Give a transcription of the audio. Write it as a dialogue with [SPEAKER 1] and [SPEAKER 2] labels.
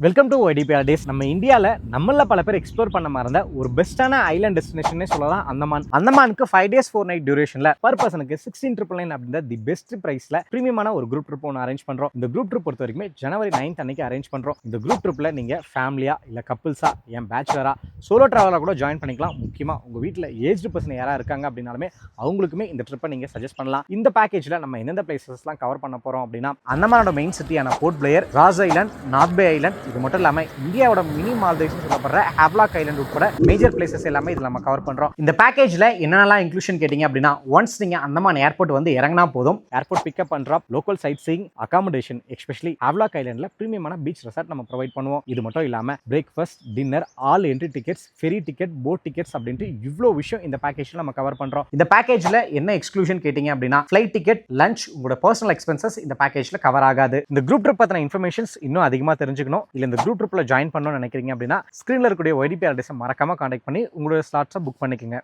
[SPEAKER 1] Welcome to ஒய்டிபிஆர் days. நம்ம இந்தியாவில் நம்மள பல பேர் எக்ஸ்ப்ளோர் பண்ண மறந்த ஒரு பெஸ்ட்டான ஐலாண்ட் டெஸ்டினேஷனே சொல்லலாம் அந்தமானுக்கு 5 days 4 night டியூரேஷனில் பர் பர்சனுக்கு 16,999 அப்படின்ற தி பெஸ்ட் ப்ரைஸில் ப்ரீமியமான ஒரு குரூப் ட்ரிப் ஒன்று அரேஞ்ச் பண்ணுறோம். இந்த குரூப் ட்ரிப் பொறுத்த வரைக்கும் ஜனவரி 9th அன்னைக்கு அரேஞ்ச் பண்ணுறோம். இந்த குரூப் ட்ரிப்பில் நீங்கள் ஃபேமிலியாக இல்லை கப்புள்ஸாக என் பேச்சுலராக சோலோ ட்ராவலாக கூட ஜாயின் பண்ணிக்கலாம். முக்கியமாக உங்கள் வீட்டில் ஏஜ்டு பர்சன் யாராக இருக்காங்க அப்படின்னாலுமே அவங்களுக்குமே இந்த ட்ரிப்பை நீங்கள் சஜஸ்ட் பண்ணலாம். இந்த பேக்கேஜில் நம்ம எந்தெந்த பிளேசஸ்லாம் கவர் பண்ண போகிறோம் அப்படின்னா அந்தமானோட மெயின் சிட்டியான போர்ட் பிளேயர், ராஸ் ஐலாண்ட், நார்த் பே ஐலாண்ட், இது மட்டும் இல்லாமல் இந்தியாவோட மினி மால்தீவ்ஸ் சொல்லப்படுற ஹேவ்லாக் ஐலாண்ட் உட்பட மேஜர் பிளேசஸ் எல்லாமே இதில் நம்ம கவர் பண்ணுறோம். இந்த பேக்கேஜில் என்னென்னலாம் இன்க்ளூஷன் கேட்டிங்க அப்படின்னா, ஒன்ஸ் நீங்கள் அந்தமான் ஏர்போர்ட் வந்து இறங்கினா போதும், airport pickup and drop, local sightseeing, accommodation, especially Havelock ஐலாண்டில் ப்ரீமியமான பீச் ரெசார்ட் நம்ம ப்ரொவைட் பண்ணுவோம். இது மட்டும் இல்லாமல் breakfast, dinner, all entry tickets, ferry ticket, boat tickets அப்படின்ட்டு இவ்வளோ விஷயம் இந்த பேக்கேஜில் நம்ம கவர் பண்ணுறோம். இந்த பேக்கேஜில் என்ன எக்ஸ்க்ளூஷன் கேட்டிங்க அப்படின்னா, ஃப்ளைட் டிக்கெட், லஞ்ச், உங்களோட பர்சனல் எக்ஸ்பென்சஸ் இந்த பேக்கேஜில் கவர் ஆகாது. இந்த குரூப் ட்ரிப் பற்றின இன்ஃபர்மேஷன்ஸ் இன்னும் அதிகமாக தெரிஞ்சுக்கணும், இல்லை இந்த குரூப் ட்ரிப்பில் ஜாயின் பண்ணணும்னு நினைக்கிறீங்க அப்படின்னா ஸ்க்ரீனில் இருக்கக்கூடிய ஒய்டிபிஆர் டேஸை மறக்காம கான்டாக்ட் பண்ணி உங்களோட ஸ்லாட்ஸை புக் பண்ணிக்கோங்க.